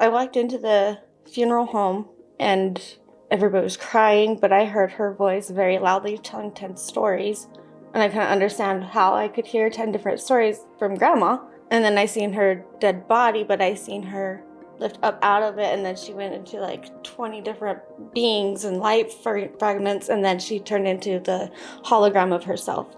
I walked into the funeral home and everybody was crying, but I heard her voice very loudly telling 10 stories. And I couldn't understand how I could hear 10 different stories from Grandma. And then I seen her dead body, but I seen her lift up out of it, and then she went into like 20 different beings and light fragments, and then she turned into the hologram of herself.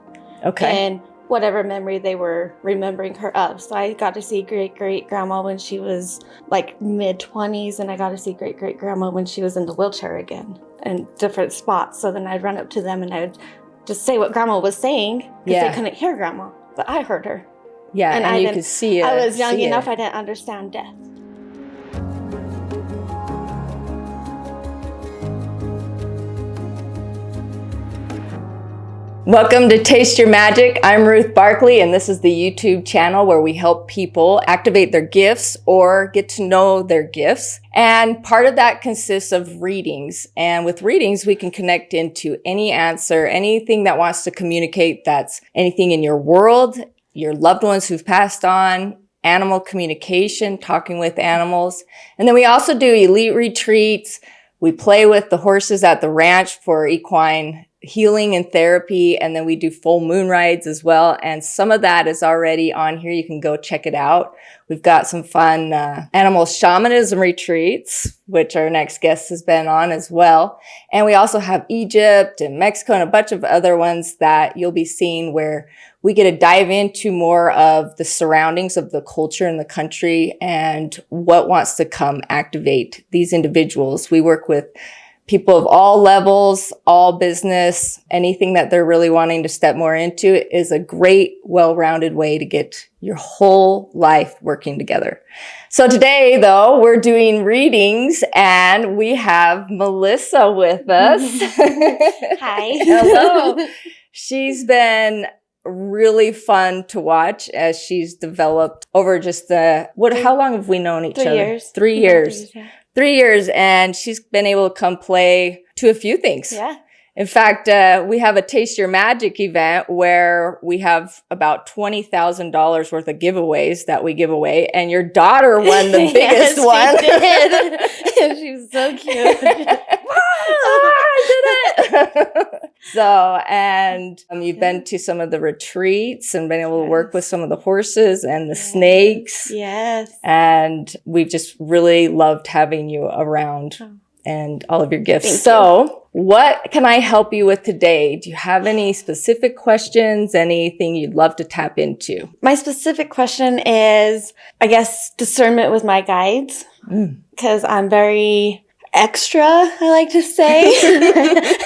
Okay. And whatever memory they were remembering her of. So I got to see great-great-grandma when she was like mid-20s, and I got to see great-great-grandma when she was in the wheelchair again in different spots. So then I'd run up to them and I'd just say what Grandma was saying, because they couldn't hear Grandma, but I heard her. Yeah, and you could see it. I was young enough, I didn't understand death. Welcome to Taste Your Magic. I'm Ruth Barkley, and this is the YouTube channel where we help people activate their gifts or get to know their gifts. And part of that consists of readings. And with readings, we can connect into any answer, anything that wants to communicate. That's anything in your world, your loved ones who've passed on, animal communication, talking with animals. And then we also do elite retreats. We play with the horses at the ranch for equine healing and therapy, and then we do full moon rides as well, and some of that is already on here. You can go check it out. We've got some fun animal shamanism retreats, which our next guest has been on as well, and we also have Egypt and Mexico and a bunch of other ones that you'll be seeing where we get to dive into more of the surroundings of the culture and the country and what wants to come activate these individuals. We work with people of all levels, all business, anything that they're really wanting to step more into is a great, well-rounded way to get your whole life working together. So today, though, we're doing readings, and we have Melissa with us. Hi. Hello. She's been really fun to watch as she's developed over just how long have we known each other? 3 years. 3 years. 3 years, yeah. 3 years, and she's been able to come play to a few things. Yeah. In fact, we have a Taste Your Magic event where we have about $20,000 worth of giveaways that we give away, and your daughter won the biggest one. She did. She was so cute. I did it. So, and you've been to some of the retreats and been able to work with some of the horses and the snakes. Yes. And we've just really loved having you around and all of your gifts. Thank you. What can I help you with today? Do you have any specific questions, anything you'd love to tap into? My specific question is, I guess, discernment with my guides, because I'm very extra, I like to say.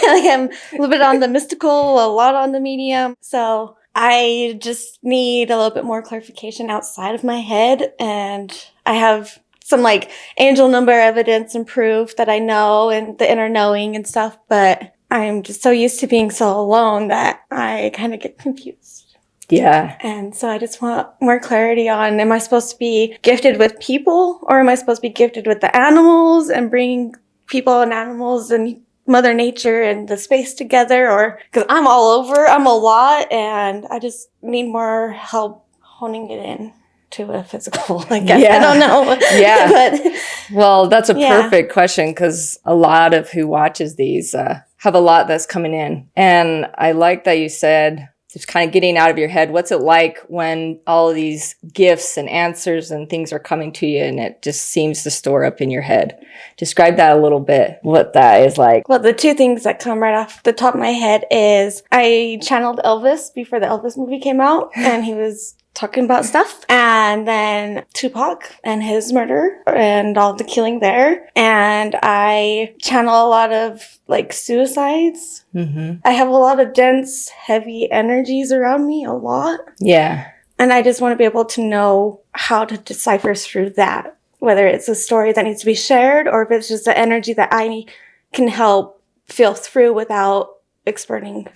I'm a little bit on the mystical, a lot on the medium. So I just need a little bit more clarification outside of my head. And I have some like angel number evidence and proof that I know and the inner knowing and stuff. But I'm just so used to being so alone that I kind of get confused. Yeah. And so I just want more clarity on, am I supposed to be gifted with people, or am I supposed to be gifted with the animals and bringing people and animals and Mother Nature and the space together? Or, because I'm all over, I'm a lot, and I just need more help honing it in to a physical, I guess. Yeah. I don't know. Yeah. But, well, that's a perfect question, because a lot of who watches these have a lot that's coming in. And I like that you said, just kind of getting out of your head. What's it like when all of these gifts and answers and things are coming to you and it just seems to store up in your head? Describe that a little bit, what that is like. Well, the two things that come right off the top of my head is I channeled Elvis before the Elvis movie came out, and he was talking about stuff, and then Tupac and his murder and all the killing there. And I channel a lot of like suicides. Mm-hmm. I have a lot of dense, heavy energies around me, a lot. Yeah. And I just want to be able to know how to decipher through that, whether it's a story that needs to be shared or if it's just the energy that I can help feel through without exploding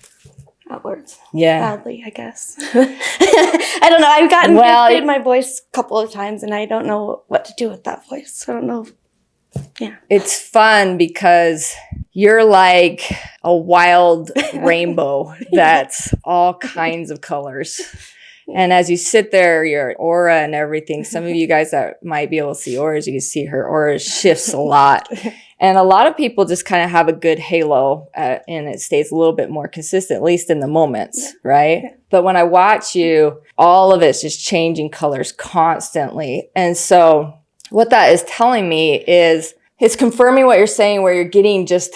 outwards. Yeah. Loudly, I guess. I don't know. I've gotten gifted my voice a couple of times, and I don't know what to do with that voice. I don't know. Yeah. It's fun because you're like a wild rainbow that's all kinds of colors. And as you sit there, your aura and everything, some of you guys that might be able to see auras, you can see her aura shifts a lot. And a lot of people just kind of have a good halo and it stays a little bit more consistent, at least in the moments, right? But when I watch you, all of it's just changing colors constantly. And so what that is telling me is it's confirming what you're saying, where you're getting just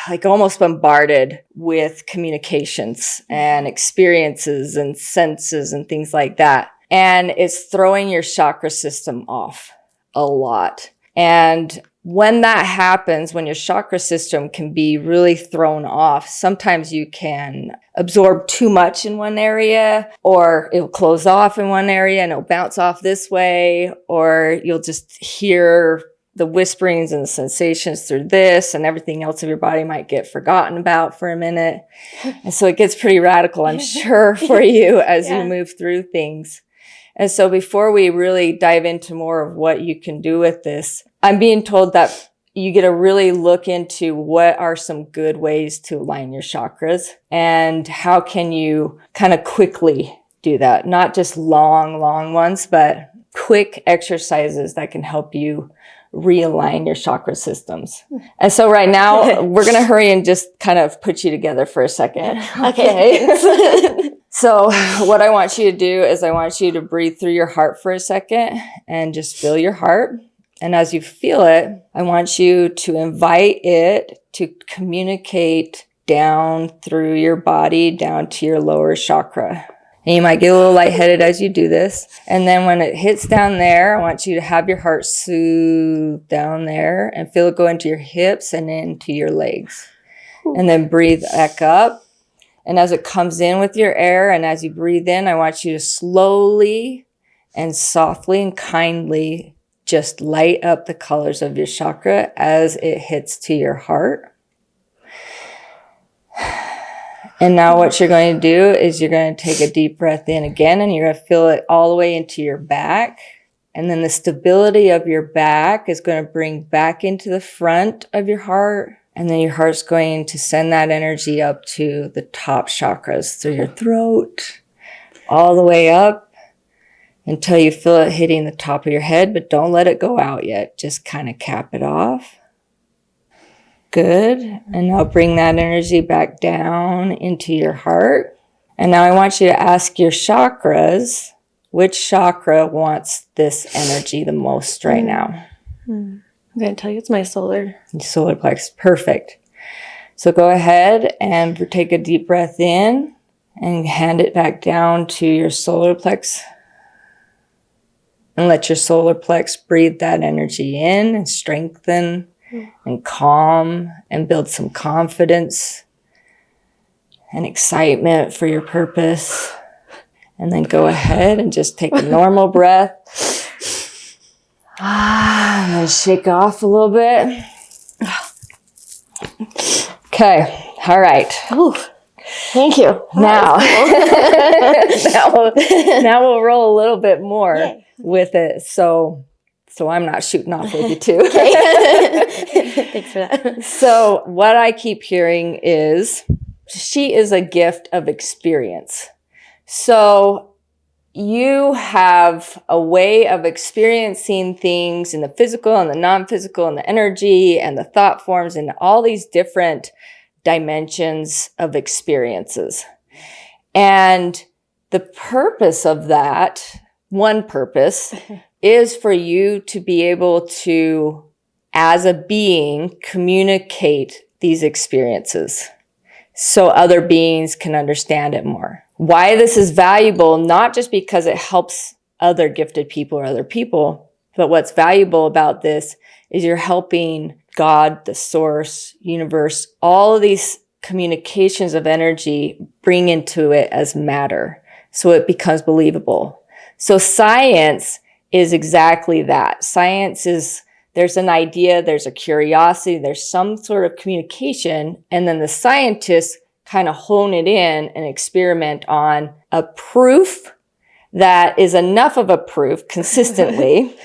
like almost bombarded with communications and experiences and senses and things like that. And it's throwing your chakra system off a lot. And when that happens, when your chakra system can be really thrown off, sometimes you can absorb too much in one area, or it'll close off in one area and it'll bounce off this way, or you'll just hear the whisperings and the sensations through this, and everything else of your body might get forgotten about for a minute. And so it gets pretty radical, I'm sure, for you as you move through things. And so before we really dive into more of what you can do with this, I'm being told that you get to really look into what are some good ways to align your chakras and how can you kind of quickly do that. Not just long ones, but quick exercises that can help you realign your chakra systems. And so right now we're going to hurry and just kind of put you together for a second. Okay. So what I want you to do is I want you to breathe through your heart for a second and just feel your heart. And as you feel it, I want you to invite it to communicate down through your body, down to your lower chakra. And you might get a little lightheaded as you do this. And then when it hits down there, I want you to have your heart soothe down there and feel it go into your hips and into your legs. And then breathe back up. And as it comes in with your air and as you breathe in, I want you to slowly and softly and kindly just light up the colors of your chakra as it hits to your heart. And now what you're going to do is you're going to take a deep breath in again, and you're going to feel it all the way into your back. And then the stability of your back is going to bring back into the front of your heart. And then your heart's going to send that energy up to the top chakras through your throat, all the way up until you feel it hitting the top of your head, but don't let it go out yet. Just kind of cap it off. Good. And now bring that energy back down into your heart. And now I want you to ask your chakras, which chakra wants this energy the most right now? I'm going to tell you it's my solar. Your solar plexus. Perfect. So go ahead and take a deep breath in and hand it back down to your solar plexus. And let your solar plexus breathe that energy in and strengthen and calm and build some confidence and excitement for your purpose. And then go ahead and just take a normal breath. And then shake off a little bit. Okay. All right. Ooh, thank you. Now, now we'll roll a little bit more with it. So I'm not shooting off with you too. Thanks for that. So what I keep hearing is she is a gift of experience. So you have a way of experiencing things in the physical and the non-physical and the energy and the thought forms and all these different dimensions of experiences. And the purpose of that, one purpose, is for you to be able to, as a being, communicate these experiences so other beings can understand it more. Why this is valuable, not just because it helps other gifted people or other people, but what's valuable about this is you're helping God, the source, universe, all of these communications of energy bring into it as matter so it becomes believable. So science is exactly that. Science is, there's an idea, there's a curiosity, there's some sort of communication, and then the scientists kind of hone it in and experiment on a proof that is enough of a proof consistently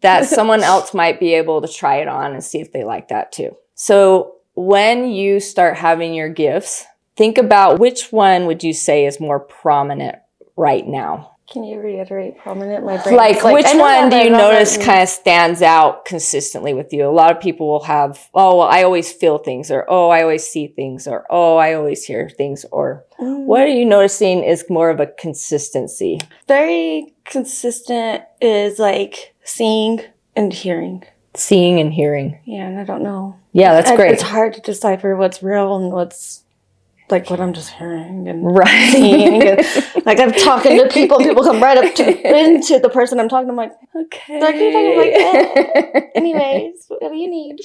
that someone else might be able to try it on and see if they like that too. So when you start having your gifts, think about which one would you say is more prominent right now? Can you reiterate prominent? My brain. Like which I know one that, do you but I know notice that- kind of stands out consistently with you? A lot of people will have, oh, well, I always feel things, or oh, I always see things, or oh, I always hear things, or what are you noticing is more of a consistency? Very consistent is like seeing and hearing. Seeing and hearing. Yeah, and I don't know. Yeah, that's great. It's hard to decipher what's real and what's like what I'm just hearing and Right. seeing. And, like I'm talking to people, people come right up into the person I'm talking to. I'm like, Okay. like, who are you talking about? Like, anyways, what do you need?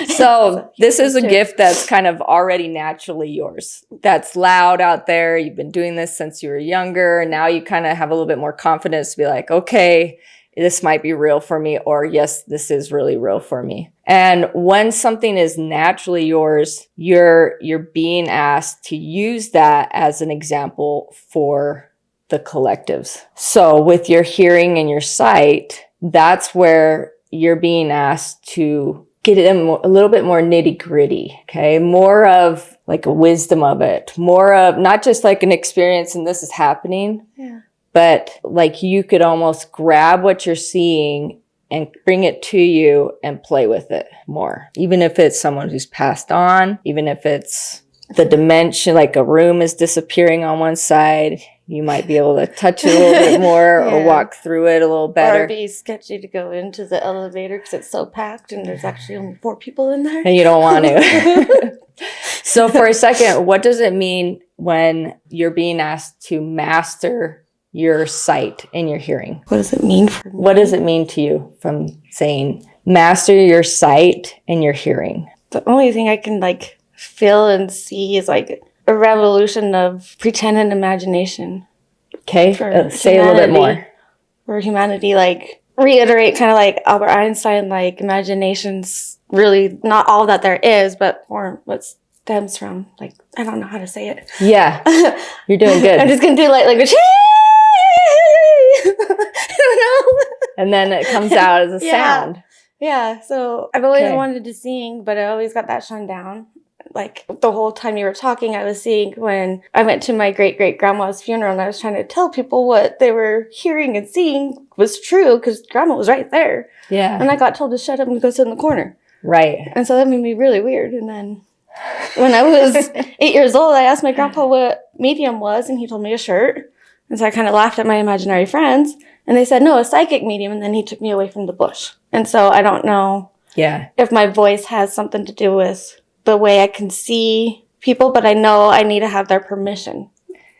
So this is a Sure. gift that's kind of already naturally yours. That's loud out there. You've been doing this since you were younger. Now you kind of have a little bit more confidence to be like, okay, this might be real for me, or yes, this is really real for me. And when something is naturally yours, you're being asked to use that as an example for the collectives. So with your hearing and your sight, that's where you're being asked to get in a little bit more nitty gritty. Okay. More of like a wisdom of it, more of not just like an experience and this is happening, Yeah. but like you could almost grab what you're seeing and bring it to you and play with it more. Even if it's someone who's passed on, even if it's the dimension, like a room is disappearing on one side, you might be able to touch it a little bit more or Yeah. walk through it a little better. Or it'd be sketchy to go into the elevator because it's so packed and there's actually only 4 people in there. And you don't want to. So for a second, what does it mean when you're being asked to master your sight and your hearing? What does it mean for me? What does it mean to you from saying master your sight and your hearing? The only thing I can like feel and see is like a revolution of pretend and imagination Okay, For say a little bit humanity. more. for humanity. Like reiterate kind of like Albert Einstein, like imagination's really not all that there is, but more what stems from. Like I don't know how to say it. Yeah, you're doing I'm good. just gonna do like I don't know. And then it comes out as a Yeah. sound. Yeah, so I've always Okay. wanted to sing, but I always got that shut down. Like the whole time you were talking, I was seeing when I went to my great-great-grandma's funeral and I was trying to tell people what they were hearing and seeing was true because grandma was right there. Yeah, And I got told to shut up and go sit in the corner. right. And so that made me really weird. And then when I was 8 years old, I asked my grandpa what medium was and he told me a shirt. And so I kind of laughed at my imaginary friends. And they said, no, a psychic medium. And then he took me away from the bush. And so I don't know Yeah, if my voice has something to do with the way I can see people, but I know I need to have their permission.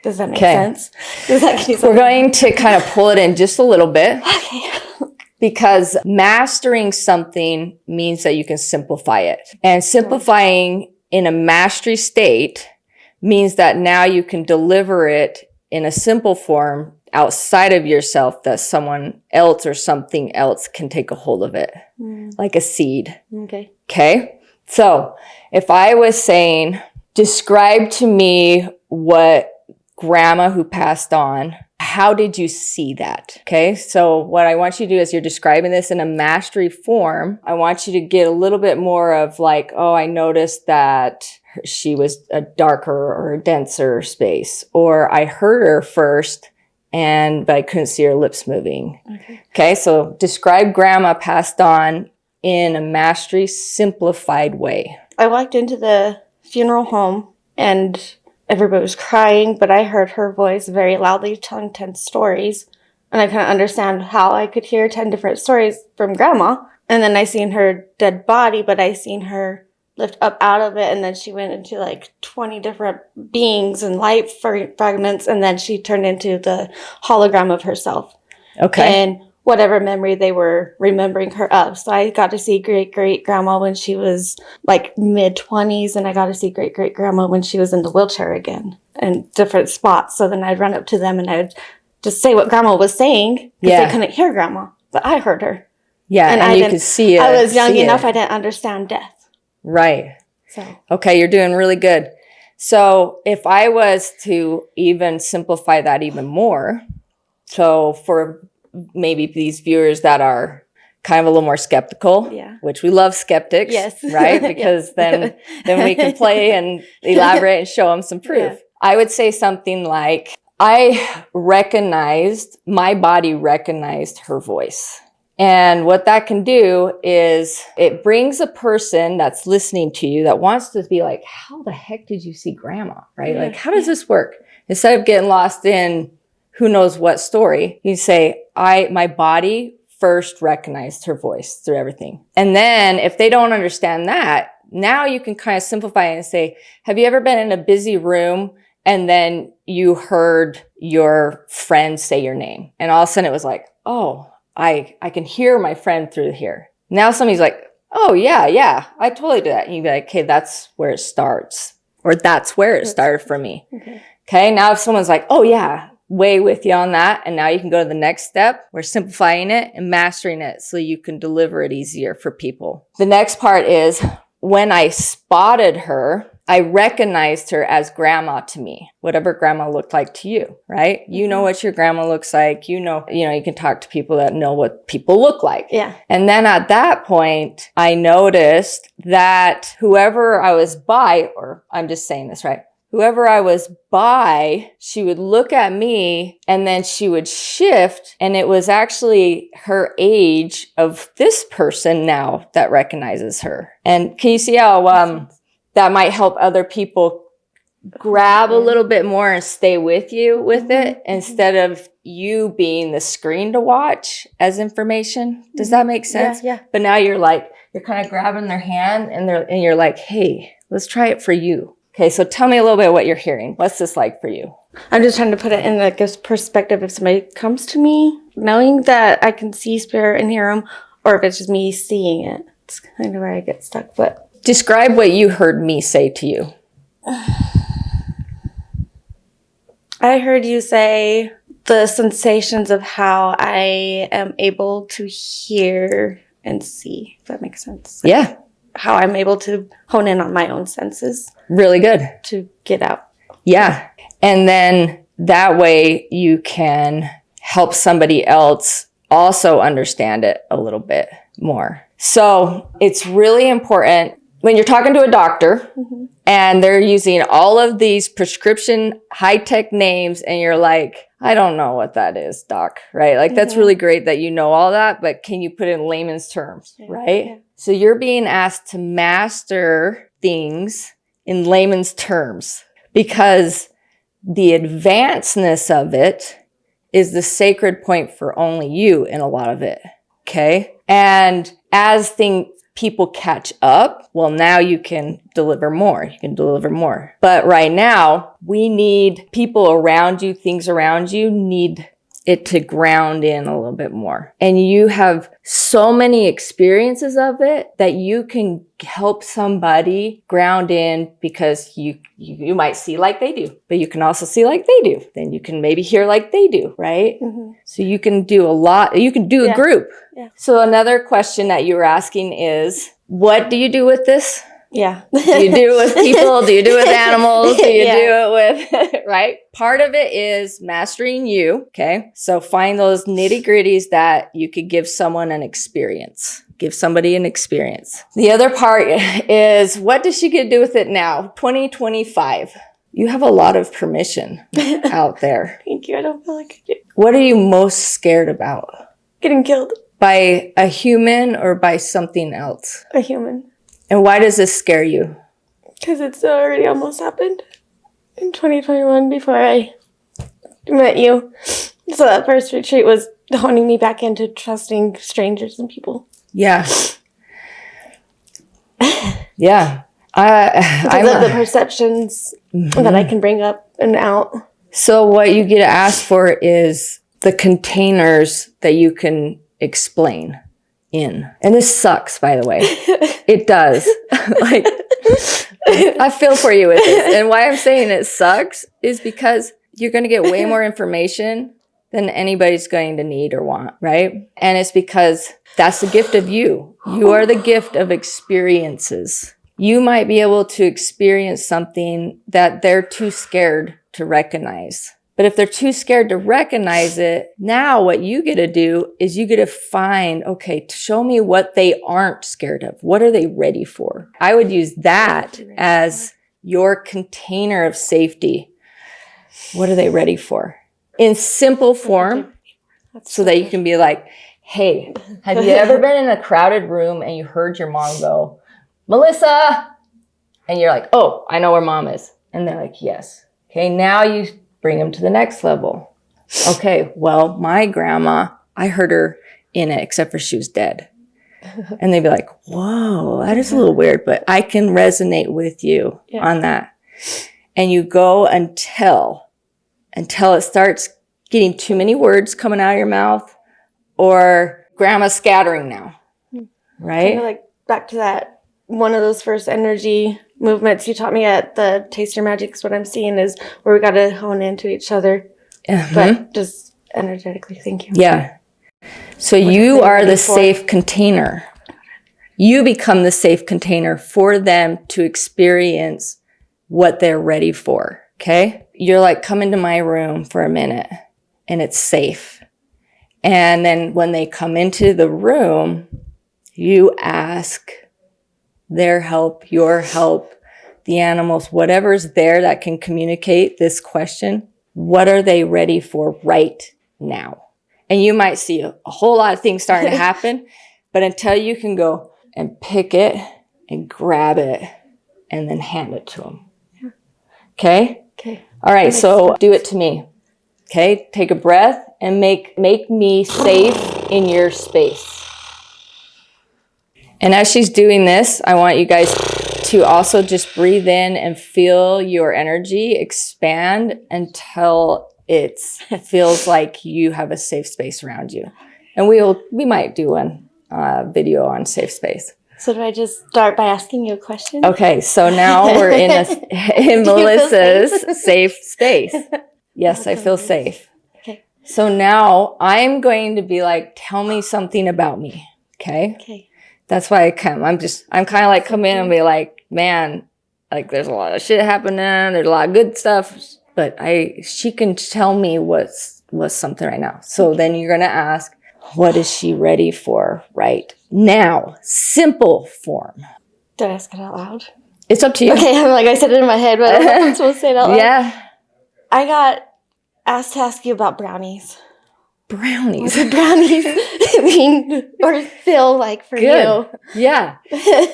Does that make Okay. sense? Does that give you we're something? going to kind of pull it in just a little bit Okay. because mastering something means that you can simplify it. And simplifying in a mastery state means that now you can deliver it in a simple form outside of yourself that someone else or something else can take a hold of it, like a seed. Okay. Okay. So if I was saying, describe to me what grandma who passed on, how did you see that? Okay. So what I want you to do is you're describing this in a mastery form. I want you to get a little bit more of like, oh, I noticed that she was a darker or a denser space, or I heard her first but I couldn't see her lips moving. Okay. Okay, so describe grandma passed on in a mastery simplified way. I walked into the funeral home and everybody was crying, but I heard her voice very loudly telling 10 stories. And I couldn't understand how I could hear 10 different stories from grandma. And then I seen her dead body, but I seen her lift up out of it. And then she went into like 20 different beings and light fragments. And then she turned into the hologram of herself. Okay. And whatever memory they were remembering her of. So I got to see great-great-grandma when she was like mid-20s, and I got to see great-great-grandma when she was in the wheelchair again in different spots. So then I'd run up to them and I'd just say what grandma was saying because Yeah. they couldn't hear grandma, but I heard her. Yeah, and and I you didn't- could see it. I was young see enough, it. I didn't understand death. Right. So Okay, you're doing really good. So if I was to even simplify that even more, so for maybe these viewers that are kind of a little more skeptical, Yeah. which we love skeptics, Yes. right? Because then we can play and elaborate and show them some proof. Yeah. I would say something like, my body recognized her voice. And what that can do is it brings a person that's listening to you that wants to be like, how the heck did you see grandma? Right? Yeah. Like, how does this work? Instead of getting lost in who knows what story, you say, my body first recognized her voice through everything. And then if they don't understand that, now you can kind of simplify it and say, have you ever been in a busy room and then you heard your friend say your name? And all of a sudden it was like, oh, I can hear my friend through here. Now somebody's like, oh yeah, I totally do that. And you'd be like, okay, that's where it starts. Or that's where it started for me. Okay. Now if someone's like, oh yeah, way with you on that. And now you can go to the next step. We're simplifying it and mastering it so you can deliver it easier for people. The next part is when I spotted her, I recognized her as grandma to me, whatever grandma looked like to you, right? You know what your grandma looks like. You can talk to people that know what people look like. Yeah. And then at that point, I noticed that whoever I was by, or I'm just saying this, right? Whoever I was by, she would look at me and then she would shift. And it was actually her age of this person now that recognizes her. And can you see how, that might help other people grab a little bit more and stay with you with it instead of you being the screen to watch as information. Does that make sense? Yeah. But now you're kind of grabbing their hand and you're like, hey, let's try it for you. Okay, so tell me a little bit what you're hearing. What's this like for you? I'm just trying to put it in like this perspective. If somebody comes to me, knowing that I can see spirit and hear them, or if it's just me seeing it, it's kind of where I get stuck. But describe what you heard me say to you. I heard you say the sensations of how I am able to hear and see, if that makes sense. Yeah. How I'm able to hone in on my own senses. Really good. To get out. Yeah. And then that way you can help somebody else also understand it a little bit more. So it's really important when you're talking to a doctor and they're using all of these prescription high-tech names and you're like, I don't know what that is, doc, right? Like that's really great that you know all that, but can you put it in layman's terms, right? Yeah. So you're being asked to master things in layman's terms because the advancedness of it is the sacred point for only you in a lot of it, okay? And as people catch up, well, now you can deliver more. You can deliver more. But right now, we need people around you, things around you need it to ground in a little bit more. And you have so many experiences of it that you can help somebody ground in because you might see like they do, but you can also see like they do. Then you can maybe hear like they do, right? So you can do a lot. You can do a group. Yeah. So another question that you were asking is, what do you do with this? Yeah. Do you do it with people? Do you do it with animals? Do you do it with, right? Part of it is mastering you. Okay. So find those nitty gritties that you could give someone an experience. Give somebody an experience. The other part is, what does she get to do with it now? 2025. You have a lot of permission out there. Thank you. I don't feel like I do. What are you most scared about? Getting killed. By a human or by something else? A human. And why does this scare you? Because it's already almost happened in 2021 before I met you. So that first retreat was honing me back into trusting strangers and people. Yeah. Yeah. Because of the perceptions that I can bring up and out. So what you get to ask for is the containers that you can explain in. And this sucks, by the way. It does. Like, I feel for you with this. And why I'm saying it sucks is because you're going to get way more information than anybody's going to need or want, right? And it's because that's the gift of you. You are the gift of experiences. You might be able to experience something that they're too scared to recognize. But if they're too scared to recognize it, now what you get to do is you get to find, okay, show me what they aren't scared of. What are they ready for? I would use that as your container of safety. What are they ready for? In simple form, so that you can be like, hey, have you ever been in a crowded room and you heard your mom go, Melissa? And you're like, oh, I know where mom is. And they're like, yes. Okay, now you bring them to the next level. Okay, well, my grandma, I heard her in it, except for she was dead. And they'd be like, whoa, that is a little weird, but I can resonate with you on that. And you go until it starts getting too many words coming out of your mouth, or grandma's scattering now, right? Kind of like back to that, one of those first energy movements you taught me at the Taste Your Magic is what I'm seeing is where we got to hone into each other, but just energetically. Thank you. Yeah. So you are the safe container. You become the safe container for them to experience what they're ready for. Okay. You're like, come into my room for a minute and it's safe. And then when they come into the room, you ask their help, your help, the animals, whatever's there that can communicate this question. What are they ready for right now? And you might see a whole lot of things starting to happen, but until you can go and pick it and grab it and then hand it to them. Okay? Okay. All right, so do it to me. Okay? Take a breath and make me safe in your space. And as she's doing this, I want you guys to also just breathe in and feel your energy expand until it feels like you have a safe space around you. And we might do one video on safe space. So do I just start by asking you a question? Okay, so now we're in Melissa's safe space. Yes, I feel safe. Okay. So now I'm going to be like, tell me something about me. Okay. Okay. That's why I come. I'm kind of like come in and be like, man, like there's a lot of shit happening. There's a lot of good stuff, but she can tell me what's something right now. So then you're going to ask, what is she ready for right now? Simple form. Did I ask it out loud? It's up to you. Okay, I'm like, I said it in my head, but I don't know if I'm supposed to say it out loud. Yeah. I got asked to ask you about brownies. Brownies. What do brownies mean or feel like for you? Yeah.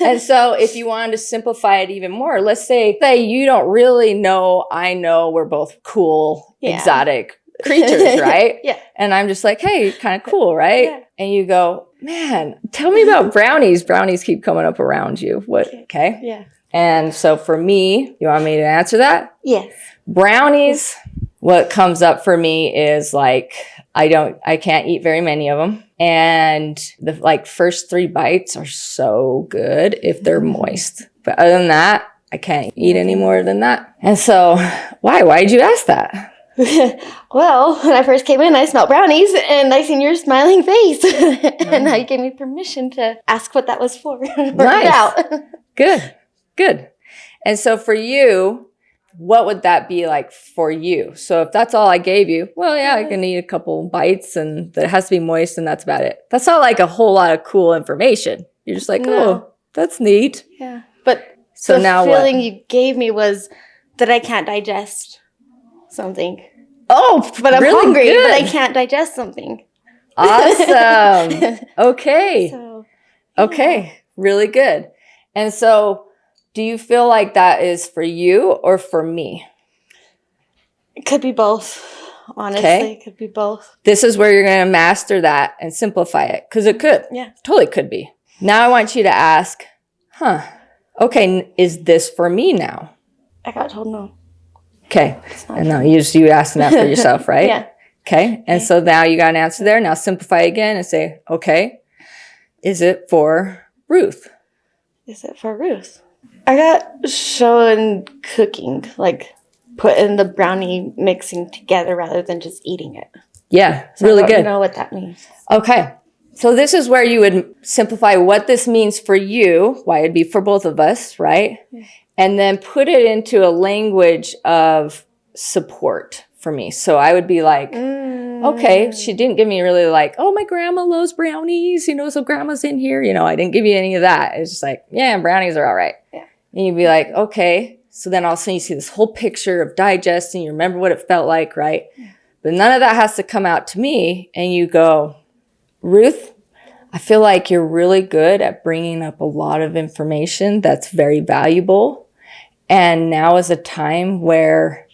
And so if you wanted to simplify it even more, let's say you don't really know, I know we're both cool, exotic creatures, right? Yeah. And I'm just like, hey, kind of cool, right? Yeah. And you go, man, tell me about brownies. Brownies keep coming up around you. What? Okay. Yeah. And so for me, you want me to answer that? Yes. Brownies, what comes up for me is like, I can't eat very many of them. And the first 3 bites are so good if they're moist. But other than that, I can't eat any more than that. And so why'd you ask that? Well, when I first came in, I smelled brownies and I seen your smiling face. And now you gave me permission to ask what that was for. Nice. Good. And so for you, what would that be like for you? So if that's all I gave you, well, yeah, I can eat a couple bites and that has to be moist and that's about it. That's not like a whole lot of cool information. You're just like, oh, that's neat. Yeah. But so the now feeling you gave me was that I can't digest something. Oh, but I'm really hungry, good. but I can't digest something. Awesome. Okay. Okay. Really good. And so do you feel like that is for you or for me? It could be both. Honestly, it could be both. This is where you're going to master that and simplify it because it could. Yeah. Totally could be. Now I want you to ask, okay, is this for me now? I got told no. Okay. And now you asking that for yourself, right? Yeah. Okay. And so now you got an answer there. Now simplify again and say, okay, is it for Ruth? Is it for Ruth? I got shown cooking, like putting the brownie mixing together rather than just eating it. Yeah, so really I good. don't know what that means. Okay. So this is where you would simplify what this means for you, why it'd be for both of us, right? Yeah. And then put it into a language of support for me. So I would be like, okay, she didn't give me really like, oh, my grandma loves brownies, so grandma's in here. I didn't give you any of that. It's just like, yeah, brownies are all right. Yeah. And you'd be like, okay, So then all of a sudden you see this whole picture of digesting, you remember what it felt like, right? But none of that has to come out to me. And you go, Ruth, I feel like you're really good at bringing up a lot of information that's very valuable. And now is a time where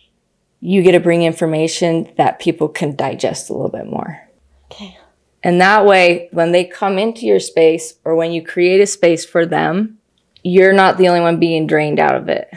you get to bring information that people can digest a little bit more. Okay. And that way, when they come into your space or when you create a space for them, you're not the only one being drained out of it.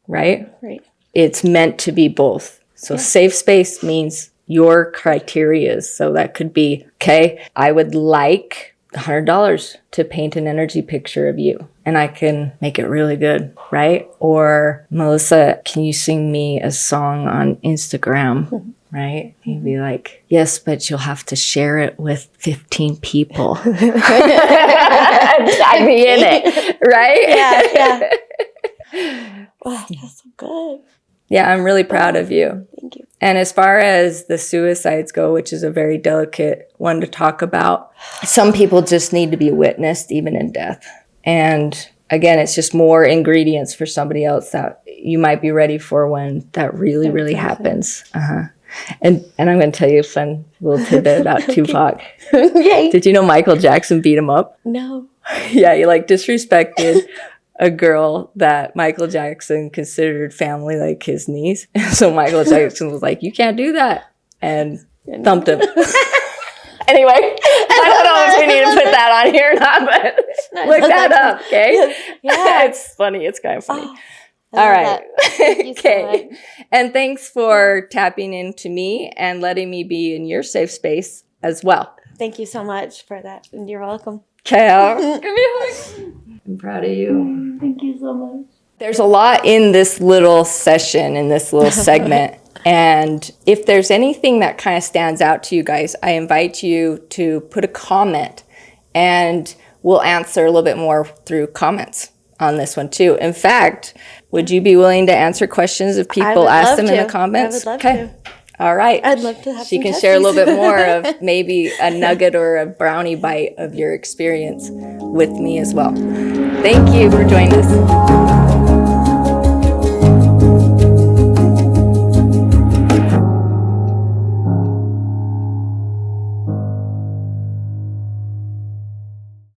Right? Right. It's meant to be both. So safe space means your criteria. So that could be, okay, I would like $100 to paint an energy picture of you and I can make it really good, right? Or Melissa, can you sing me a song on Instagram? Right? You'd be like, yes, but you'll have to share it with 15 people. Tag me in it, right? Yeah. Wow, that's so good. Yeah, I'm really proud of you. Thank you. And as far as the suicides go, which is a very delicate one to talk about, some people just need to be witnessed even in death. And again, it's just more ingredients for somebody else that you might be ready for when that really happens. And I'm going to tell you a fun little tidbit about Tupac. Yay. Did you know Michael Jackson beat him up? No. Yeah, he like disrespected a girl that Michael Jackson considered family, like his niece. So Michael Jackson was like, you can't do that. And thumped him. Anyway, I don't know if we need to put that on here or not, but look that up, okay? Yeah. It's funny. It's kind of funny. Oh, All right. Thank you so Okay. much. And thanks for tapping into me and letting me be in your safe space as well. Thank you so much for that. And you're welcome. Okay. Give me a hug. I'm proud of you. Thank you so much. There's a lot in this little session, in this little segment. And if there's anything that kind of stands out to you guys, I invite you to put a comment and we'll answer a little bit more through comments on this one too. In fact, would you be willing to answer questions if people ask them in the comments? I would love to. All right. I'd love to have She some can share a little testes. bit more of maybe a nugget or a brownie bite of your experience with me as well. Thank you for joining us.